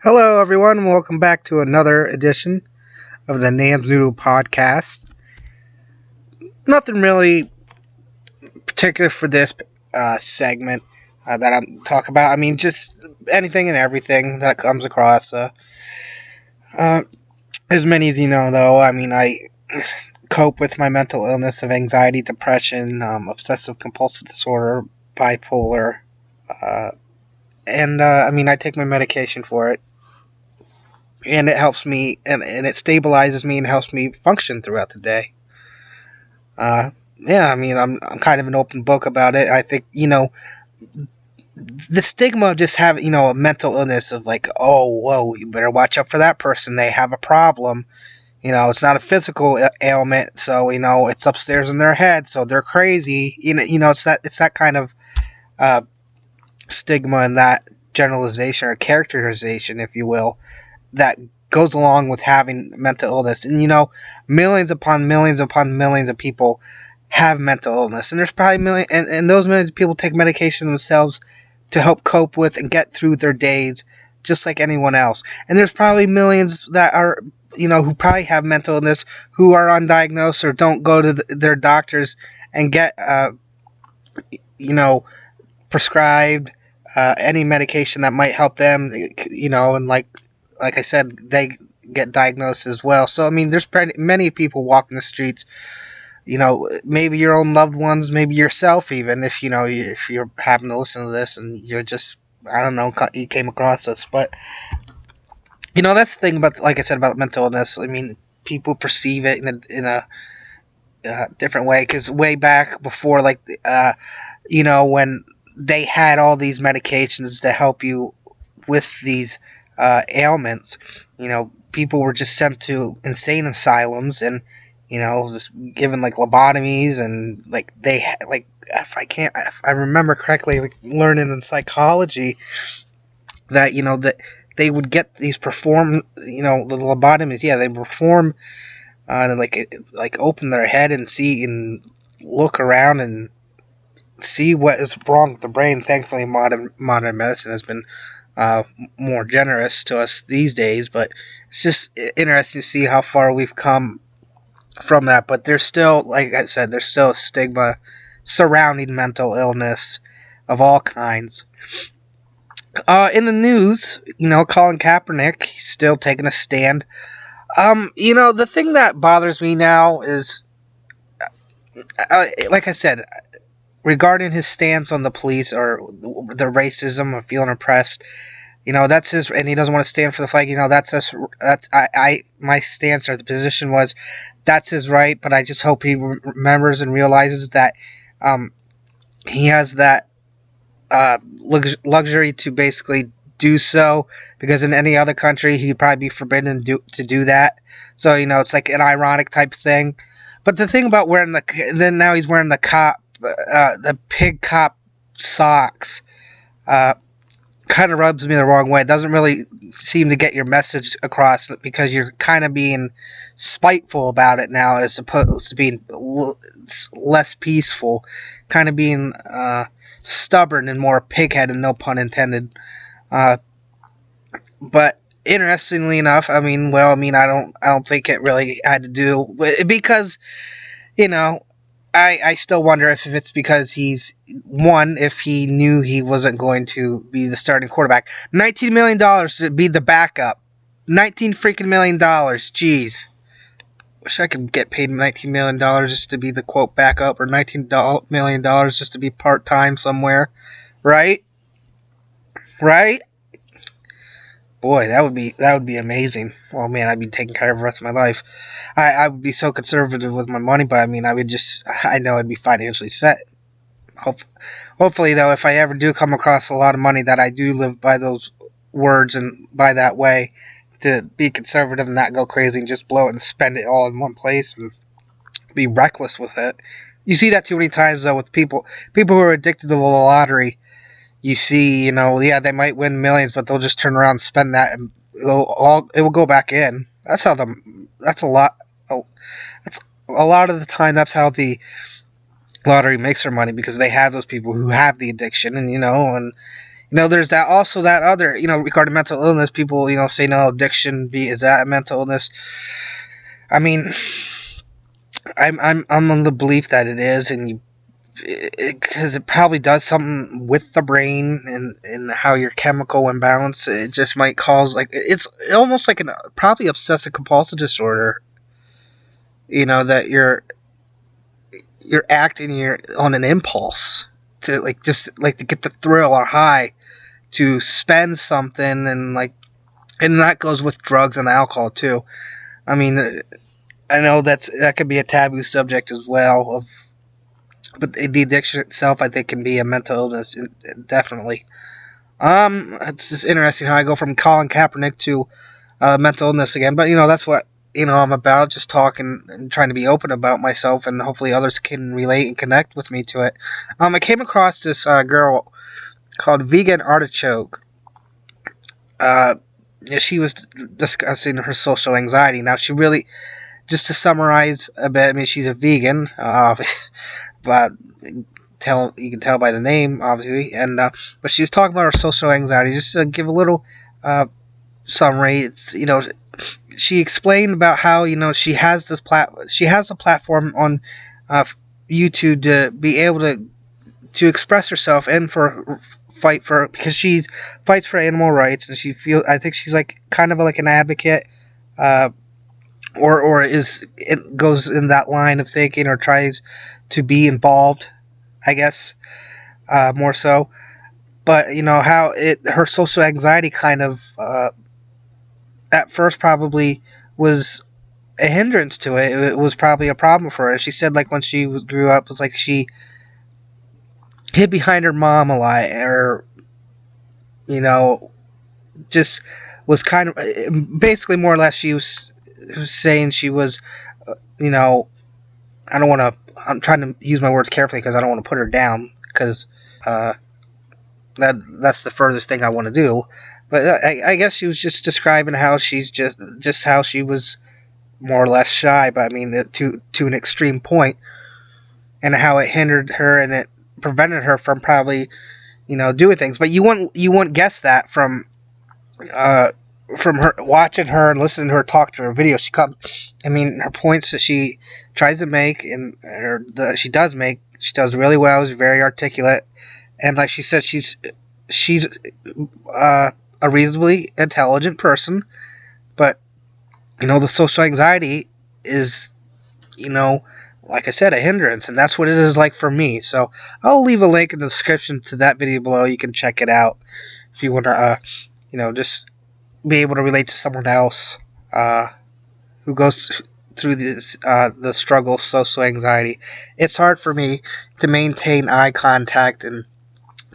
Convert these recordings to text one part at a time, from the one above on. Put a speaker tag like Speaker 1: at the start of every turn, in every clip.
Speaker 1: Hello, everyone. Welcome back to another edition of the Namsnoodle podcast. Nothing really particular for this segment that I'm talking about. I mean, just anything and everything that comes across. Uh, as many as you know, though, I mean, I cope with my mental illness of anxiety, depression, obsessive compulsive disorder, bipolar, uh, and I mean, I take my medication for it. And it helps me, and it stabilizes me and helps me function throughout the day. Yeah, I mean, I'm kind of an open book about it. I think the stigma of just having a mental illness of like, oh, whoa, you better watch out for that person. They have a problem. It's not a physical ailment, so it's upstairs in their head, so they're crazy. It's that kind of uh, stigma and that generalization or characterization, if you will, that goes along with having mental illness. And millions upon millions of people have mental illness, and there's probably and those millions of people take medication themselves to help cope with and get through their days, just like anyone else. And there's probably millions that are who probably have mental illness, who are undiagnosed or don't go to their doctors and get you know prescribed any medication that might help them. And like I said, they get diagnosed as well. So I mean, there's many people walking the streets. Maybe your own loved ones, maybe yourself, even if if you're having to listen to this and you're just, I don't know, you came across this. But that's the thing about, like I said, about mental illness. I mean, people perceive it in a different way, because way back before, like when they had all these medications to help you with these ailments, people were just sent to insane asylums and just given like lobotomies, and like like, if I remember correctly, like learning in psychology that that they would get these perform, the lobotomies. Yeah, they perform and like open their head and see and look around and see what is wrong with the brain. Thankfully, modern medicine has been uh, more generous to us these days, but it's just interesting to see how far we've come from that. But there's still, like I said, there's still a stigma surrounding mental illness of all kinds. In the news, Colin Kaepernick, he's still taking a stand. The thing that bothers me now is, like I said, regarding his stance on the police or the racism of feeling oppressed. That's his, and he doesn't want to stand for the flag. That's his. That's my stance or the position was, that's his right. But I just hope he remembers and realizes that he has that luxury to basically do so, because in any other country he'd probably be forbidden to do that. So it's like an ironic type thing. But the thing about wearing then now he's wearing the pig cop socks. Kind of rubs me the wrong way. It doesn't really seem to get your message across, because you're kind of being spiteful about it now, as opposed to being less peaceful. Kind of being stubborn and more pigheaded, no pun intended. Uh, but interestingly enough, I don't think it really had to do with, because you know I still wonder if it's because if he knew he wasn't going to be the starting quarterback. $19 million to be the backup. 19 freaking $19 million. Jeez. Wish I could get paid $19 million just to be the quote backup, or $19 million just to be part time somewhere. Right? Right? Boy, that would be amazing. Well, man, I'd be taking care of the rest of my life. I would be so conservative with my money, but I know I'd be financially set. Hope, Hopefully, though, if I ever do come across a lot of money, that I do live by those words and by that way, to be conservative and not go crazy and just blow it and spend it all in one place and be reckless with it. You see that too many times, though, with people who are addicted to the lottery. You see, yeah, they might win millions, but they'll just turn around and spend that, and it will go back in. That's a lot. That's a lot of the time. That's how the lottery makes their money, because they have those people who have the addiction, and There's that also that other, regarding mental illness, people, say no, addiction is that a mental illness? I mean, I'm on the belief that it is, and because it probably does something with the brain and how your chemical imbalance. It just might cause, like, it's almost like probably obsessive compulsive disorder. That you're acting, you're on an impulse to, like, just like to get the thrill or high to spend something, and that goes with drugs and alcohol too. I mean, I know that could be a taboo subject as well, but the addiction itself, I think, can be a mental illness, definitely. It's just interesting how I go from Colin Kaepernick to mental illness again, but that's what I'm about, just talking and trying to be open about myself, and hopefully others can relate and connect with me to it. I came across this girl called Vegan Artichoke. Uh, she was discussing her social anxiety. Now, she really, just to summarize a bit, I mean, she's a vegan, but you can tell by the name, obviously, and but she was talking about her social anxiety. Just to give a little summary, it's she explained about how she has she has a platform on YouTube to be able to express herself and for fight for, because she fights for animal rights, and I think she's like kind of like an advocate, uh, or it goes in that line of thinking, or tries to be involved, I guess, more so. But how her social anxiety kind of at first probably was a hindrance to it. It was probably a problem for her. She said, like, when she grew up, it was like she hid behind her mom a lot, or just was kind of, basically, more or less, she was saying she was, I don't want to. I'm trying to use my words carefully because I don't want to put her down, because uh, that's the furthest thing I want to do. But I guess she was just describing how she's just how she was more or less shy, but I mean, to an extreme point, and how it hindered her and it prevented her from probably doing things. But you wouldn't guess that from her watching her and listening to her talk to her videos. I mean, her points that she tries to make, and she does make, she does really well. She's very articulate, and like she said, she's a reasonably intelligent person, but the social anxiety is, like I said, a hindrance, and that's what it is like for me. So I'll leave a link in the description to that video below. You can check it out if you want to, just be able to relate to someone else who goes through the struggle of social anxiety. It's hard for me to maintain eye contact and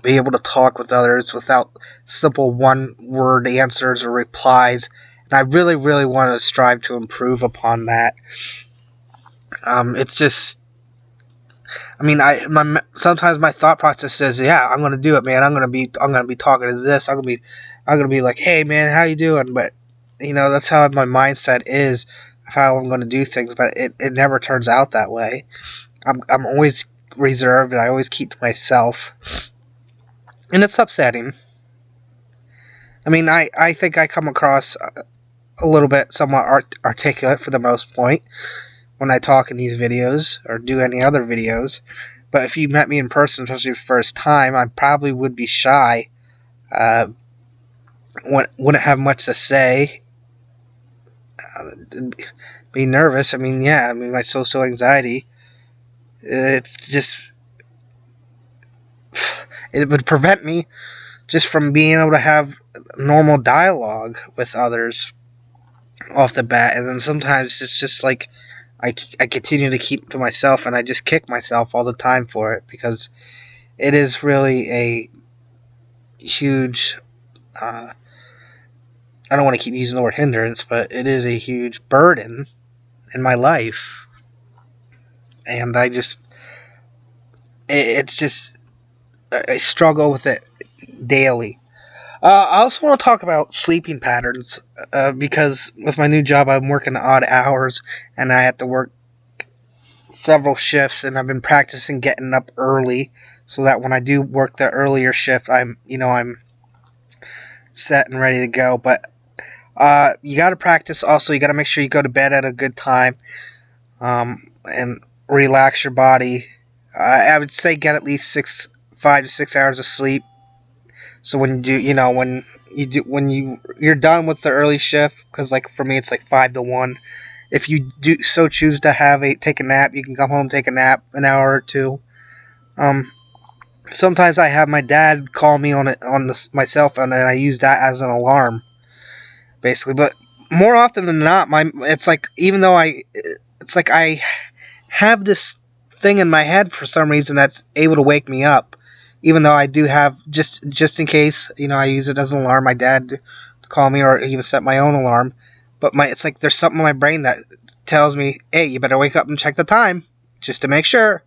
Speaker 1: be able to talk with others without simple one-word answers or replies, and I really, really want to strive to improve upon that. It's just, I mean, sometimes my thought process says, yeah, I'm gonna do it, man. I'm gonna be talking to this. I'm gonna be like, hey, man, how you doing? But that's how my mindset is of how I'm gonna do things. But it never turns out that way. I'm always reserved, and I always keep to myself, and it's upsetting. I mean, I think I come across a little bit somewhat articulate for the most part when I talk in these videos or do any other videos. But if you met me in person, especially the first time, I probably would be shy. Wouldn't have much to say. Be nervous. I mean, yeah. I mean, my social anxiety. It's just, it would prevent me just from being able to have normal dialogue with others off the bat. And then sometimes it's just like I continue to keep to myself, and I just kick myself all the time for it, because it is really a huge, I don't want to keep using the word hindrance, but it is a huge burden in my life. And it's just, I struggle with it daily. I also want to talk about sleeping patterns, because with my new job, I'm working odd hours, and I have to work several shifts, and I've been practicing getting up early, so that when I do work the earlier shift, I'm set and ready to go. But you got to practice. Also, you got to make sure you go to bed at a good time, and relax your body. I would say get at least 5 to 6 hours of sleep. So when you do, you're done with the early shift, because like for me it's like 5 to 1. If you do so choose to take a nap, you can come home, take a nap, an hour or two. Sometimes I have my dad call me on my cell phone, and I use that as an alarm, basically. But more often than not, it's like, even though it's like I have this thing in my head for some reason that's able to wake me up, even though I do have, just in case, I use it as an alarm. My dad to call me, or even set my own alarm. But it's like there's something in my brain that tells me, hey, you better wake up and check the time, just to make sure.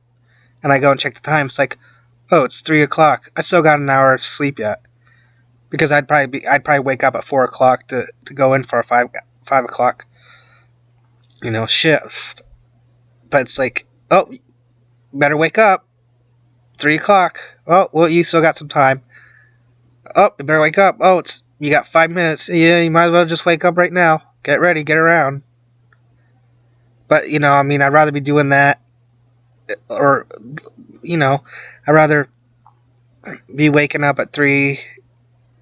Speaker 1: And I go and check the time. It's like, oh, it's 3 o'clock. I still got an hour to sleep yet, because I'd probably wake up at 4 o'clock to go in for a 5 o'clock shift. But it's like, oh, better wake up. 3 o'clock. Oh, well, you still got some time. Oh, you better wake up. Oh, you got 5 minutes. Yeah, you might as well just wake up right now. Get ready, get around. But, I'd rather be doing that, or, I'd rather be waking up at 3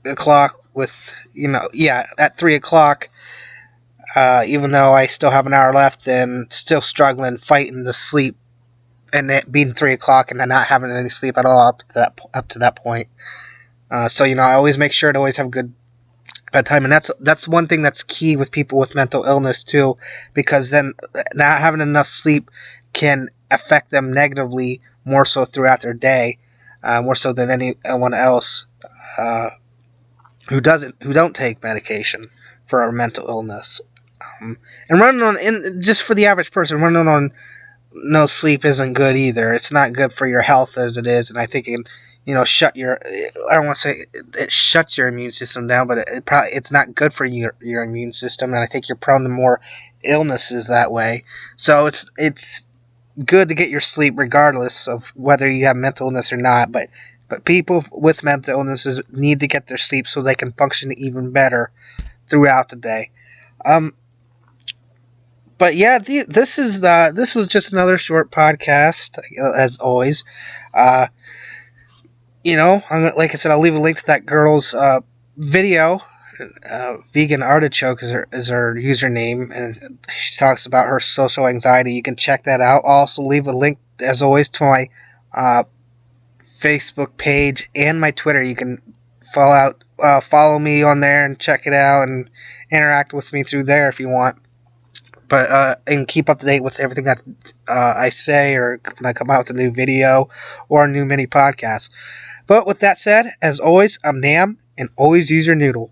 Speaker 1: o'clock at 3 o'clock, even though I still have an hour left, than still struggling, fighting the sleep, and it being 3 o'clock and then not having any sleep at all up to that point. So I always make sure to always have good bedtime, and that's one thing that's key with people with mental illness too, because then not having enough sleep can affect them negatively, more so throughout their day, more so than anyone else who don't take medication for a mental illness. And just for the average person, running on no sleep isn't good either. It's not good for your health as it is, and I think it can, shut your. I don't want to say it shuts your immune system down, but it's not good for your immune system, and I think you're prone to more illnesses that way. So it's good to get your sleep regardless of whether you have mental illness or not. But people with mental illnesses need to get their sleep so they can function even better throughout the day. But yeah, this was just another short podcast, as always. Like I said, I'll leave a link to that girl's video. Vegan Artichoke is her username, and she talks about her social anxiety. You can check that out. I'll also leave a link, as always, to my Facebook page and my Twitter. You can follow me on there and check it out, and interact with me through there if you want. But and keep up to date with everything that I say, or when I come out with a new video or a new mini podcast. But with that said, as always, I'm Nam, and always use your noodle.